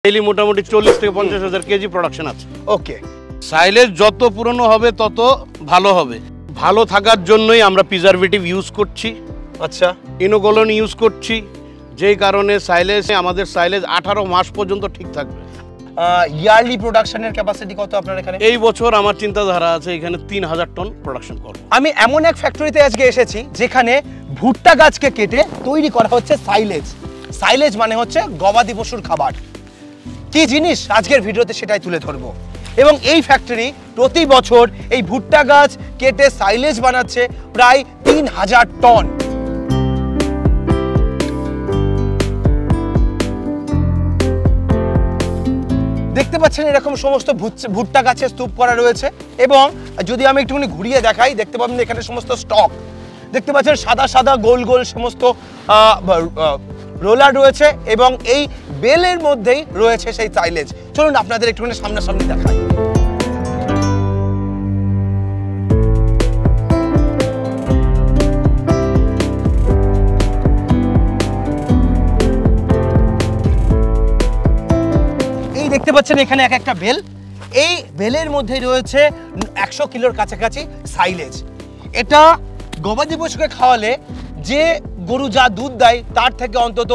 Daily মোটামুটি 40 থেকে 50,000 KG production আছে। ওকে, সাইলেজ যত পুরনো হবে তত ভালো হবে। ভালো থাকার জন্যই আমরা প্রিজারভেটিভ ইউজ করছি, আচ্ছা, ইনোকোলন ইউজ করছি, যেই কারণে আমাদের সাইলেজ 18 মাস পর্যন্ত ঠিক থাকবে। ইয়ারলি প্রোডাকশনের ক্যাপাসিটি কত আপনার এখানে? এই বছর আমার চিন্তাধারা আছে এখানে 3000 টন প্রোডাকশন করব। আমি এমন এক ফ্যাক্টরিতে আজকে এসেছি যেখানে ভুট্টা গাছকে কেটে তৈরি করা হচ্ছে সাইলেজ। সাইলেজ মানে হচ্ছে গবাদি পশুর খাবার। কি জিনিস আজকের ভিডিওতে সেটাই তুলে ধরবো। এবং এই ফ্যাক্টরি প্রতি বছর এই ভুট্টা গাছ কেটে সাইলেজ বানাচ্ছে প্রায় 3000 টন। দেখতে পাচ্ছেন এরকম সমস্ত ভুট্টা গাছের স্তূপ করা রয়েছে। এবং যদি আমি একটুখানি ঘুরিয়ে দেখাই, দেখতে পাবেন এখানে সমস্ত স্টক দেখতে পাচ্ছেন, সাদা সাদা গোল গোল সমস্ত রোলার রয়েছে এবং এই বেলের মধ্যেই রয়েছে সেই সাইলেজ। চলুন আপনাদের একটুখানি সামনাসামনি দেখাই। এই দেখতে পাচ্ছেন এখানে এক একটা বেল, এই বেলের মধ্যে রয়েছে 100 কিলোর কাছাকাছি সাইলেজ। এটা গবাদি পশুকে খাওয়ালে যে গরু যা দুধ দেয় তার থেকে অন্তত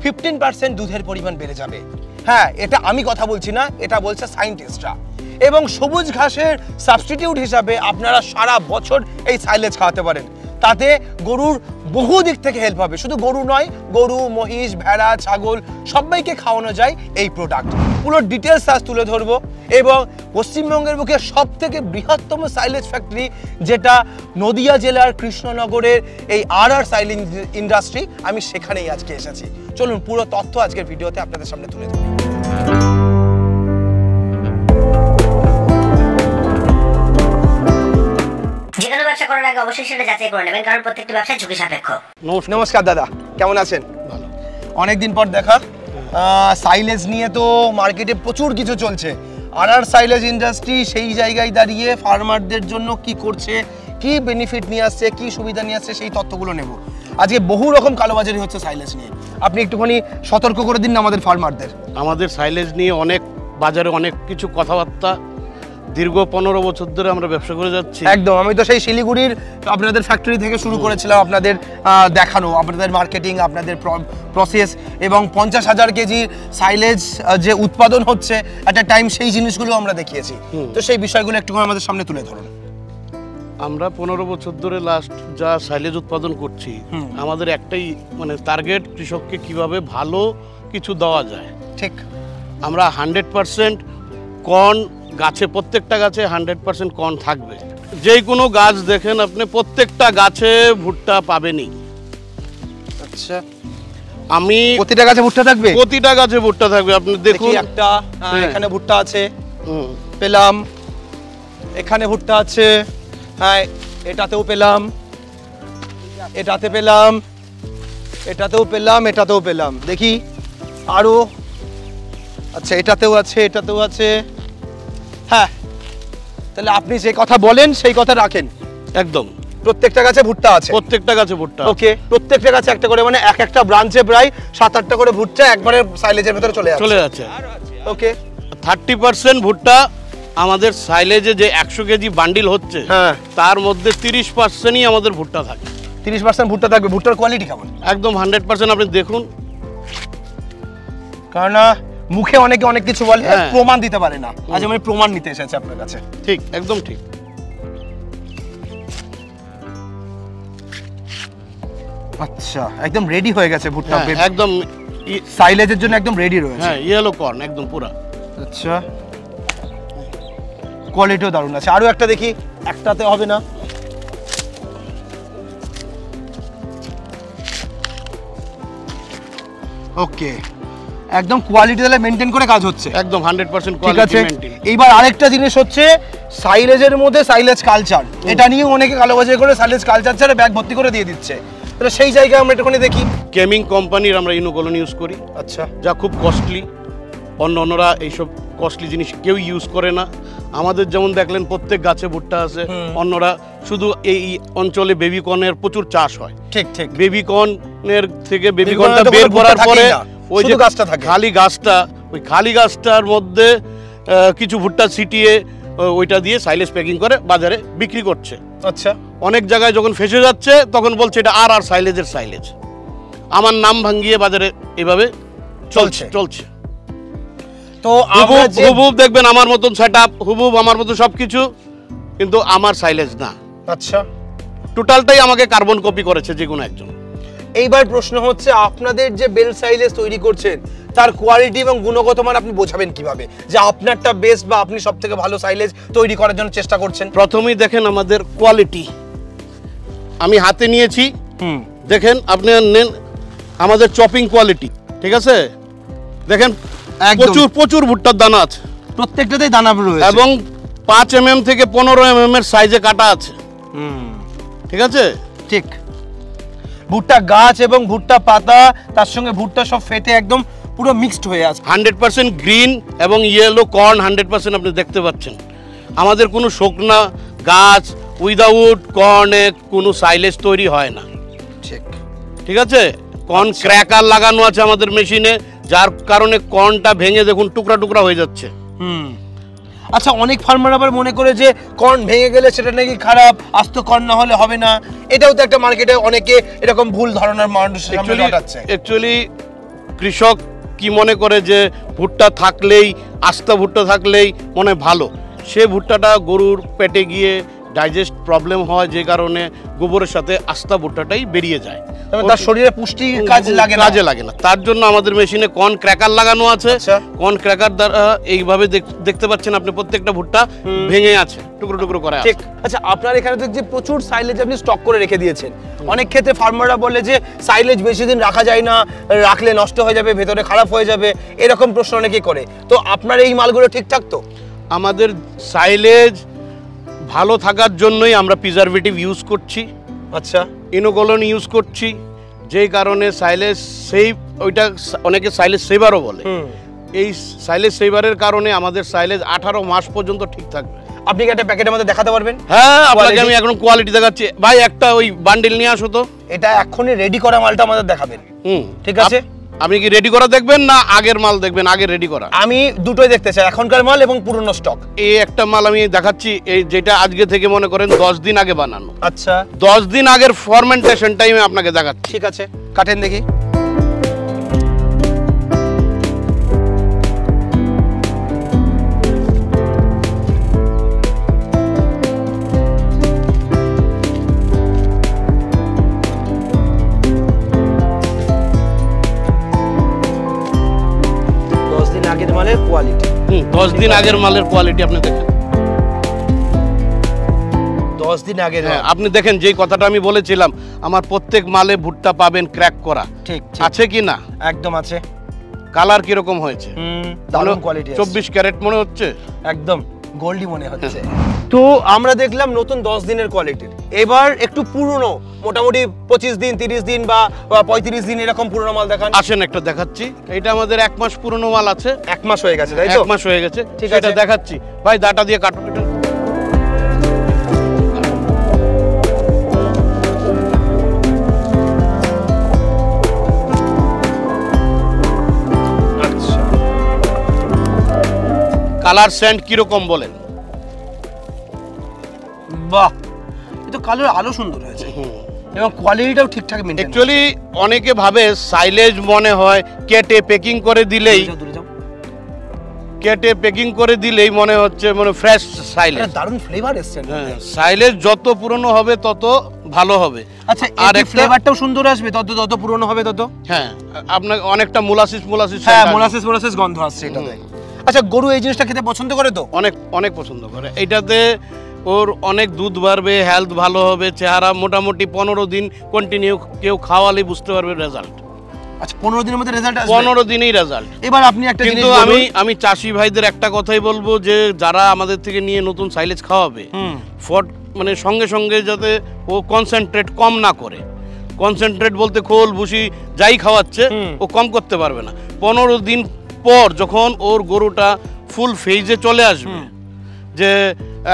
15% দুধের পরিমাণ বেড়ে যাবে। হ্যাঁ, এটা আমি কথা বলছি না, এটা বলছে সায়েন্টিস্টরা। এবং সবুজ ঘাসের সাবস্টিটিউট হিসাবে আপনারা সারা বছর এই সাইলেজ খাওয়াতে পারেন, তাতে গরুর বহু দিক থেকে হেল্প হবে। শুধু গরু নয়, গরু, মহিষ, ভেড়া, ছাগল সবাইকে খাওয়ানো যায় এই প্রোডাক্ট। পুরো ডিটেলস আজ তুলে ধরবো। এবং পশ্চিমবঙ্গের বুকে সব থেকে বৃহত্তম সাইলেজ ফ্যাক্টরি, যেটা নদিয়া জেলার কৃষ্ণনগরের এই আর সাইলেজ ইন্ডাস্ট্রি, আমি সেখানেই আজকে এসেছি। চলুন পুরো তথ্য আজকের ভিডিওতে আপনাদের সামনে তুলে ধরি। যেকোনো ব্যবসা করার আগে অবশ্যই সেটা যাচাই করে নেবেন, কারণ প্রত্যেকটা ব্যবসা ঝুঁকি সাপেক্ষ। নমস্কার দাদা, কেমন আছেন? ভালো। অনেকদিন পর দেখা। সাইলেজ নিয়ে তো মার্কেটে প্রচুর কিছু চলছে। আর সাইলেজ ইন্ডাস্ট্রি সেই জায়গায় দাঁড়িয়ে ফার্মারদের জন্য কি করছে, কি বেনিফিট নিয়ে আসছে, কি সুবিধা নিয়ে আসছে, সেই তথ্যগুলো নেব। আজকে বহু রকম কালোবাজারি হচ্ছে সাইলেজ নিয়ে, আপনি একটুখানি সতর্ক করে দিন না আমাদের ফার্মারদের। আমাদের সাইলেজ নিয়ে অনেক বাজারে অনেক কিছু কথাবার্তা, দীর্ঘ 15 বছর ধরে আমরা ব্যবসা করে যাচ্ছি। একদম, আমি তো সেই শিলিগুড়ির আপনাদের ফ্যাক্টরি থেকে শুরু করেছিলাম আপনাদের দেখানো, আপনাদের মার্কেটিং, আপনাদের প্রসেস এবং 50,000 কেজি সাইলেজ যে উৎপাদন হচ্ছে একটা টাইম, সেই জিনিসগুলো আমরা দেখিয়েছি। তো সেই বিষয়গুলো একটু আমাদের সামনে তুলে ধরুন। আমরা 15 বছর ধরে লাস্ট যা সাইলেজ উৎপাদন করছি, আমাদের একটাই মানে টার্গেট, কৃষককে কিভাবে ভালো কিছু দেওয়া যায়। ঠিক, আমরা 100% কর্ন গাছে, প্রত্যেকটা গাছে 100% কর্ন থাকবে। যেই কোনো গাছ দেখেন আপনি, প্রত্যেকটা গাছে ভুট্টা পাবেনই। আচ্ছা, আমি প্রতিটা গাছে ভুট্টা থাকবে? প্রতিটা গাছে ভুট্টা থাকবে। আপনি দেখুন, একটা এখানে ভুট্টা আছে, পেলাম। এখানে ভুট্টা আছে, হ্যাঁ, এটাতেও পেলাম, এটাতে পেলাম, এটাতেও পেলাম, এটাতেও পেলাম। দেখি আরো, আচ্ছা এটাতেও আছে, এটাতেও আছে। হ্যাঁ, তাহলে আপনি যে কথা বলেন সেই কথা রাখেন। একদম প্রত্যেকটা গাছে ভুট্টা আছে? প্রত্যেকটা গাছে ভুট্টা। ওকে, প্রত্যেকটা গাছে একটা করে, মানে একটা ব্রাঞ্চে প্রায় 7-8টা করে ভুট্টা একবারে সাইলেজের ভিতরে চলে যাচ্ছে। ওকে, 30% ভুট্টা আমাদের সাইলেজে যে 100 কেজি বান্ডিল হচ্ছে, হ্যাঁ, তার মধ্যে 30%ই আমাদের ভুট্টা থাকে। 30% ভুট্টা থাকবে। ভুট্টার কোয়ালিটি কেমন? একদম 100%। আপনি দেখুন, কারণ মুখে অনেকে অনেক কিছু বলে, প্রমাণ দিতে পারে না। আজ আমি প্রমাণ নিতে এসেছি আপনার কাছে। ঠিক, একদম ঠিক। আচ্ছা, একদম রেডি হয়ে গেছে ভুট্টা, একদম সাইলেজের জন্য একদম রেডি রয়েছে। হ্যাঁ, ইয়েলো কর্ন একদম পুরা। আচ্ছা, কোয়ালিটিও দারুণ আছে। আরো একটা দেখি, একটাতে হবে না। ওকে, একদম কোয়ালিটি তাহলে মেইনটেইন করে কাজ হচ্ছে। একদম 100% ঠিক কোয়ালিটি আছে। মেইনটেইন। এইবার আরেকটা জিনিস হচ্ছে সাইলেজের মধ্যে সাইলেজ কালচার। এটা নিয়ে অনেকে কালোবাজারি করে সাইলেজ কালচার ছাড়া ব্যাগ ভর্তি করে দিয়ে দিচ্ছে। তাহলে সেই জায়গায় আমরা একটুখানি দেখি। কেমিং কোম্পানির আমরা ইনোকোলন ইউজ করি। আচ্ছা, যা খুব কস্টলি, অন্যরা এইসব কস্টলি জিনিস কেউ ইউজ করে না। আমাদের যেমন দেখলেন প্রত্যেক গাছে ভুট্টা আছে, অন্যরা শুধু এই অঞ্চলে বেবিকর্নের প্রচুর চাষ হয়। ঠিক ঠিক, বেবিকর্নের থেকে বেবিকর্নটা বের করার পরে ওই যে গাছটা থাকে, খালি গাছটা ওই খালি গাছটার মধ্যে কিছু ভুট্টা ছিটিয়ে ওইটা দিয়ে সাইলেজ প্যাকিং করে বাজারে বিক্রি করছে। আচ্ছা, অনেক জায়গায় যখন ফেসে যাচ্ছে তখন বলছে এটা আর সাইলেজের সাইলেজ। আমার নাম ভাঙিয়ে বাজারে এভাবে চলছে। তো আমরা যে হুবহুব দেখবেন আমার মতন সেটআপ, হুবহুব আমার মতো সবকিছু, কিন্তু আমার সাইলেজ না। আচ্ছা, টোটালটাই আমাকে কার্বন কপি করেছে যে কোনো একজন। এইবার প্রশ্ন হচ্ছে আপনাদের যে বেল সাইলেজ তৈরি করছেন তার কোয়ালিটি এবং গুণগত মান আপনি বোঝাবেন কিভাবে যে আপনারটা বেস্ট বা আপনি সবথেকে ভালো সাইলেজ তৈরি করার জন্য চেষ্টা করছেন? প্রথমেই দেখেন আমাদের কোয়ালিটি, আমি হাতে নিয়েছি, দেখেন আপনি নেন আমাদের চপিং কোয়ালিটি, ঠিক আছে? দেখেন প্রচুর ভুট্টার দানা আছে, প্রত্যেকটাতেই দানা রয়েছে এবং 5 mm থেকে 15 mm এর সাইজে কাটা আছে। ঠিক আছে, ঠিক। ভুট্টা গাছ এবং ভুট্টা পাতা তার সঙ্গে ভুট্টা সব ফেটে একদম পুরো মিক্সড হয়ে আছে। 100% গ্রিন এবং ইয়েলো কর্ন 100% আপনি দেখতে পাচ্ছেন। আমাদের কোনো শুকনা গাছ উইদাউট কর্নে কোনো সাইলেজ তৈরি হয় না। ঠিক, ঠিক আছে? কর্ন ক্র্যাকার লাগানো আছে আমাদের মেশিনে, যার কারণে কর্নটা ভেঙে দেখুন টুকরা টুকরা হয়ে যাচ্ছে। আচ্ছা, অনেক ফার্মার আবার মনে করে যে কর্ন ভেঙে গেলে সেটা নাকি খারাপ, আস্ত কর্ন না হলে হবে না। এটাও তো একটা মার্কেটে অনেকে এরকম ভুল ধারণার মানুষের সামনে ঘটাচ্ছে। অ্যাকচুয়ালি কৃষক কি মনে করে যে ভুট্টা থাকলেই, আস্তা ভুট্টা থাকলেই মনে ভালো, সে ভুট্টাটা গরুর পেটে গিয়ে ডাইজেস্ট প্রবলেম হয়, যে কারণে গোবরের সাথে আস্তা ভুট্টাটাই বেরিয়ে যায়, তার শরীরে পুষ্টি কাজে লাগে না। তার জন্য আমাদের মেশিনে কর্ন ক্র্যাকার লাগানো আছে। কর্ন ক্র্যাকার দ্বারা এইভাবে দেখতে পাচ্ছেন আপনি প্রত্যেকটা ভুট্টা ভেঙে আছে, টুকরো টুকরো করে আছে। আচ্ছা, আপনার এখানে তো যে প্রচুর সাইলেজ আপনি স্টক করে রেখে দিয়েছেন। অনেক ক্ষেত্রে ফার্মাররা বলে যে সাইলেজ বেশি দিন রাখা যায় না, রাখলে নষ্ট হয়ে যাবে, ভেতরে খারাপ হয়ে যাবে, এরকম প্রশ্ন অনেকেই করে। তো আপনার এই মালগুলো ঠিকঠাক তো? আমাদের সাইলেজ ভালো থাকার জন্যই আমরা প্রিজারভেটিভ ইউজ করছি। আচ্ছা, ইনোকোলন ইউজ করছি, যেই কারণে সাইলেজ সেভ, ওইটা অনেকে সাইলেজ সেভারও বলে। এই সাইলেজ সেভারের কারণে আমাদের সাইলেজ 18 মাস পর্যন্ত ঠিক থাকবে। আপনি কি একটা প্যাকেটের মধ্যে দেখাতে পারবেন? হ্যাঁ, আপনাকে আমি এখন কোয়ালিটি দেখাচ্ছি। ভাই একটা ওই বান্ডেল নিয়ে আসো তো। এটা এখনই রেডি করা মালটা আমাদের দেখাবেন? ঠিক আছে। আপনি কি রেডি করা দেখবেন না আগের মাল দেখবেন? আগে রেডি করা। আমি দুটোই দেখতে চাই, এখনকার মাল এবং পুরনো স্টক। এই একটা মাল আমি দেখাচ্ছি, এই যেটা আজকে থেকে মনে করেন 10 দিন আগে বানানো। আচ্ছা, 10 দিন আগের ফরমেন্টেশন টাইমে আপনাকে দেখাচ্ছি। ঠিক আছে, কাটেন দেখি। আগের মালের কোয়ালিটি, 10 দিন আগের মালের কোয়ালিটি আপনি দেখেন। 10 দিন আগের, হ্যাঁ, আপনি দেখেন যেই কথাটা আমি বলেছিলাম, আমার প্রত্যেক মালে ভুট্টা পাবেন ক্র্যাক করা। ঠিক আছে কি না? একদম আছে। কালার কি রকম হয়েছে? দারুণ কোয়ালিটি, 24 ক্যারেট মনে হচ্ছে, একদম গোল্ডি মনে হচ্ছে। তো আমরা দেখলাম নতুন 10 দিনের কোয়ালিটির। এবার একটু পুরনো, মোটামুটি 25 দিন 30 দিন বা 35 দিন এরকম পুরনো মাল দেখান। আসেন একটা দেখাচ্ছি। এটা আমাদের 1 মাস পুরনো মাল আছে। 1 মাস হয়ে গেছে, তাই তো? 1 মাস হয়ে গেছে, ঠিক আছে, দেখাচ্ছি। ভাই ডাটা দিয়ে কাটো এটা। আচ্ছা, কালার সেন্ট কি রকম বলেন? বাহ, এটা কালার আলো সুন্দর হয়েছে এবং কোয়ালিটিটাও ঠিকঠাক মেইনটেইন। অ্যাকচুয়ালি অনেকে ভাবে সাইলেজ মনে হয় কেটে প্যাকিং করে দিলেই, মনে হচ্ছে মানে ফ্রেশ সাইলেজ। এটা দারুণ ফ্লেভার এসছে। হ্যাঁ, সাইলেজ যত পুরনো হবে তত ভালো হবে। আচ্ছা, আর ফ্লেভারটাও সুন্দর আসবে, তত পুরনো হবে তত। হ্যাঁ, আপনার অনেকটা মোলাসিস হ্যাঁ, মোলাসিস গন্ধ আসছে এটাতে। আচ্ছা, গরু এই জিনিসটা খেতে পছন্দ করে তো? অনেক পছন্দ করে। এইটাতে ওর অনেক দুধ বাড়বে, হেলথ ভালো হবে, চেহারা মোটামুটি 15 দিন কন্টিনিউ কেউ খাওয়ালেই বুঝতে পারবে রেজাল্ট। আচ্ছা, 15 দিনের মধ্যে রেজাল্ট আসবে? 15 দিনেই রেজাল্ট। এবার আপনি একটা জিনিস কিন্তু আমি চাষি ভাইদের একটা কথাই বলবো, যে যারা আমাদের থেকে নিয়ে নতুন সাইলেজ খাওয়াবে, মানে সঙ্গে সঙ্গে যাতে ও কনসেন্ট্রেট কম না করে। কনসেন্ট্রেট বলতে খোল ভুসি যাই খাওয়াচ্ছে ও কম করতে পারবে না। 15 দিন পর যখন ওর গরুটা ফুল ফেজে চলে আসবে, যে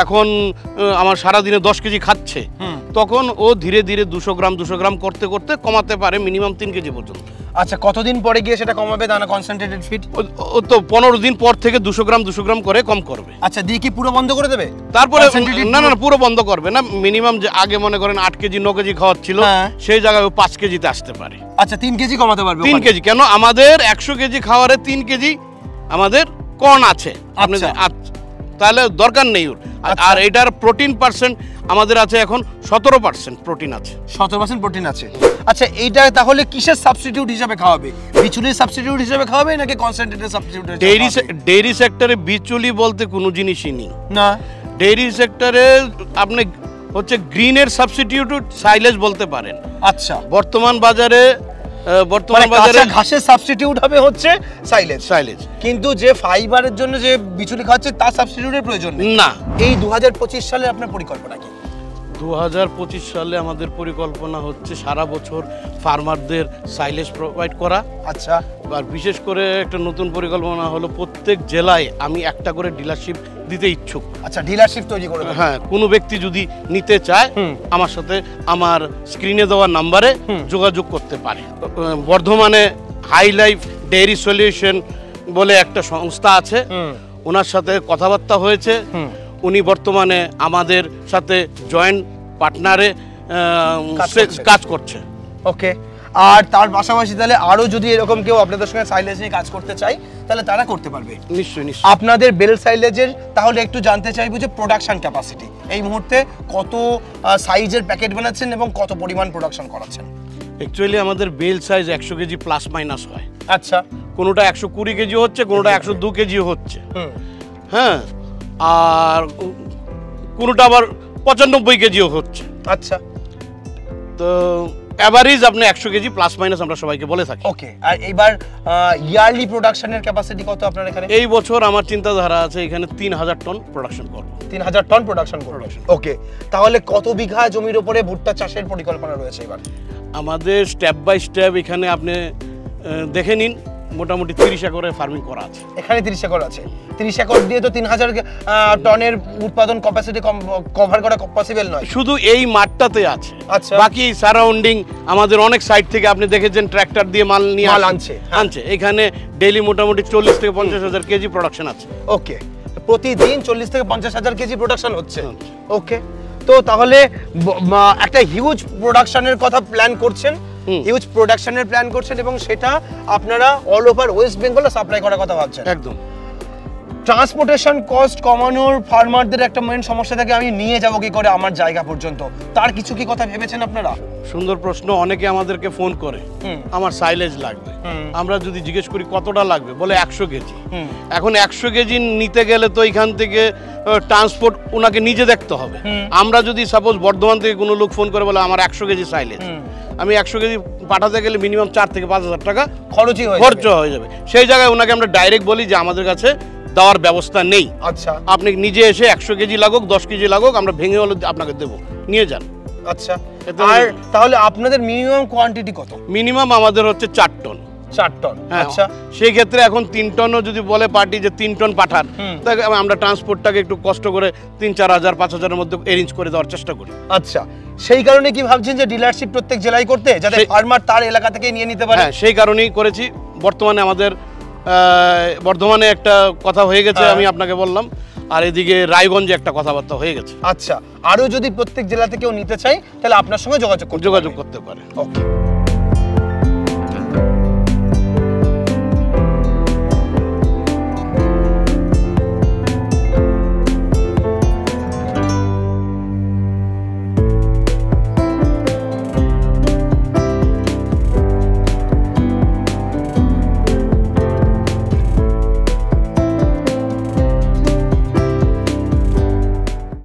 এখন আমার সারাদিনে 10 কেজি খাচ্ছে, তখন ও ধীরে ধীরে 200 গ্রাম করতে করতে কমাতে পারে মিনিমাম 3 কেজি পর্যন্ত। আচ্ছা, কতদিন পরে গিয়ে সেটা কমাবে দানা কনসেন্ট্রেটেড ফিড? ও তো 15 দিন পর থেকে 200 গ্রাম করে কম করবে। আচ্ছা, দিয়ে কি পুরো বন্ধ করে দেবে? তারপরে না না পুরো বন্ধ করবে না, মিনিমাম যে আগে মনে করেন 8 কেজি 9 কেজি খাওয়াচ্ছিল, সেই জায়গায় ও 5 কেজিতে আসতে পারে। আচ্ছা, 3 কেজি কমাতে পারবে? 3 কেজি কেন, আমাদের 100 কেজি খাওয়ারে 3 কেজি আমাদের কর্ন আছে, আপনি তাহলে দরকার নেই ওর। আর এটার প্রোটিন পার্সেন্ট আমাদের আছে এখন 17% প্রোটিন আছে। 17% প্রোটিন আছে। আচ্ছা, এইটা তাহলে কিসের সাবস্টিটিউট হিসেবে খাওয়াবে? বিচুলির সাবস্টিটিউট হিসেবে খাওয়াবে নাকি কনসেন্ট্রেটেড সাবস্টিটিউট? ডেইরি সেক্টরে বিচুলি বলতে কোনো জিনিসই নেই না। ডেইরি সেক্টরে আপনি হচ্ছে গ্রিনের সাবস্টিটিউট সাইলেজ বলতে পারেন। আচ্ছা, বর্তমান বাজারে ঘাসের সাবস্টিটিউট হবে হচ্ছে সাইলেজ, কিন্তু যে ফাইবারের জন্য যে বিচুলি খাচ্ছে তার সাবস্টিটিউটের প্রয়োজন নেই না। এই 2025 সালে আপনার পরিকল্পনা কি? 2025 সালে আমাদের পরিকল্পনা হচ্ছে সারা বছর ফার্মারদের সাইলেজ প্রোভাইড করা। আচ্ছা, আর বিশেষ করে একটা নতুন পরিকল্পনা হলো প্রত্যেক জেলায় আমি একটা করে ডিলারশিপ দিতে ইচ্ছুক। আচ্ছা, ডিলারশিপ তৈরি করে দেবেন? হ্যাঁ, কোনো ব্যক্তি যদি নিতে চায় আমার সাথে আমার স্ক্রিনে দেওয়া নাম্বারে যোগাযোগ করতে পারে। বর্ধমানে হাই লাইফ ডেইরি সলিউশন বলে একটা সংস্থা আছে, ওনার সাথে কথাবার্তা হয়েছে। উনি বর্তমানে আমাদের সাথে জয়েন্ট পার্টনারে কাজ করছে। ওকে, আর তার পাশাপাশি তাহলে আরো যদি এরকম কেউ আপনাদের সঙ্গে সাইলেজ নিয়ে কাজ করতে চায় তাহলে তারা করতে পারবে? নিশ্চয়ই। আপনাদের বেল সাইলেজের তাহলে একটু জানতে চাইবো যে প্রোডাকশন ক্যাপাসিটি এই মুহূর্তে কত সাইজের প্যাকেট বানাচ্ছেন এবং কত পরিমাণ প্রোডাকশন করাচ্ছেন? অ্যাকচুয়ালি আমাদের bale size 100 KG plus minus হয়। আচ্ছা, কোনোটা 120 কেজি হচ্ছে, কোনোটা 102 কেজি হচ্ছে। হ্যাঁ, আর কোনোটা আবার 95 কেজিও হচ্ছে। আচ্ছা, তো এভারেজ আপনি 100 কেজি প্লাস মাইনাস আমরা সবাইকে বলে থাকি। ওকে, আর এবার ইয়ারলি প্রোডাকশনের ক্যাপাসিটি কত আপনার এখানে? এই বছর আমার চিন্তাধারা আছে এখানে 3000 টন প্রোডাকশন করব। 3000 টন প্রোডাকশন করব। ওকে, তাহলে কত বিঘা জমির উপরে ভুট্টা চাষের পরিকল্পনা রয়েছে এবার? আমাদের স্টেপ বাই স্টেপ এখানে আপনি দেখে নিন, মোটামুটি 30 একরে ফার্মিং করা আছে। এখানে 30 একর আছে। 30 একর দিয়ে তো 3000 টনের উৎপাদন ক্যাপাসিটি কভার করা পসিবল নয়। শুধু এই মাঠটাতে আছে। আচ্ছা, বাকি সারাউন্ডিং আমাদের অনেক সাইড থেকে আপনি দেখেছেন ট্র্যাক্টর দিয়ে মাল নিয়ে আনছে। এখানে ডেইলি মোটামুটি 40 থেকে 50 হাজার কেজি প্রোডাকশন আছে। ওকে, প্রতিদিন 40 থেকে 50 হাজার কেজি প্রোডাকশন হচ্ছে। ওকে, তো তাহলে একটা হিউজ প্রোডাকশনের কথা প্ল্যান করছেন, হিউজ প্রোডাকশনের প্ল্যান করছেন এবং সেটা আপনারা অল ওভার ওয়েস্ট বেঙ্গলে সাপ্লাই করার কথা ভাবছেন। একদম। ট্রান্সপোর্টেশন কস্ট কমানোর ফার্মারদের একটা মেইন সমস্যা থাকে, আমি নিয়ে যাব কি করে আমার জায়গা পর্যন্ত, তার কিছু কি কথা ভেবেছেন আপনারা? সুন্দর প্রশ্ন। অনেকে আমাদেরকে ফোন করে আমার সাইলেজ লাগবে, আমরা যদি জিজ্ঞেস করি কতটা লাগবে, বলে 100 কেজি। এখন 100 কেজি নিতে গেলে তো এখান থেকে ট্রান্সপোর্ট ওনাকে নিজে দেখতে হবে। আমরা যদি সাপোজ বর্ধমান থেকে কোনো লোক ফোন করে বলে আমার 100 কেজি সাইলেজ, আমি 100 কেজি পাঠাতে গেলে মিনিমাম 4 থেকে 5 হাজার টাকা খরচ হয়ে যাবে। সেই জায়গায় ওনাকে আমরা ডাইরেক্ট বলি যে আমাদের কাছে দেওয়ার ব্যবস্থা নেই। আচ্ছা, আপনি নিজে এসে 100 কেজি লাগুক 10 কেজি লাগুক আমরা ভেঙে হলে আপনাকে দেবো, নিয়ে যান। আচ্ছা, আর তাহলে আপনাদের মিনিমাম কোয়ান্টিটি কত? মিনিমাম আমাদের হচ্ছে 4 টন। 4 টন। আচ্ছা, সেই ক্ষেত্রে এখন 3 টনও যদি বলে পার্টি যে 3 টন পাঠান, তাহলে আমরা ট্রান্সপোর্টটাকে একটু কষ্ট করে 3-4 হাজার 5 হাজারের মধ্যে অ্যারেঞ্জ করে দেওয়ার চেষ্টা করি। আচ্ছা, সেই কারণে কি ভাবছেন যে ডিলারশিপ প্রত্যেক জেলায় করতে, যাতে ফার্মার তার এলাকা থেকে নিয়ে নিতে পারে? হ্যাঁ, সেই কারণেই করেছি। বর্তমানে আমাদের বর্ধমানে একটা কথা হয়ে গেছে, আমি আপনাকে বললাম, আর এদিকে রায়গঞ্জে একটা কথাবার্তা হয়ে গেছে। আচ্ছা, আরো যদি প্রত্যেক জেলা থেকে কেউ নিতে চাই তাহলে আপনার সঙ্গে যোগাযোগ করতে পারে। ওকে।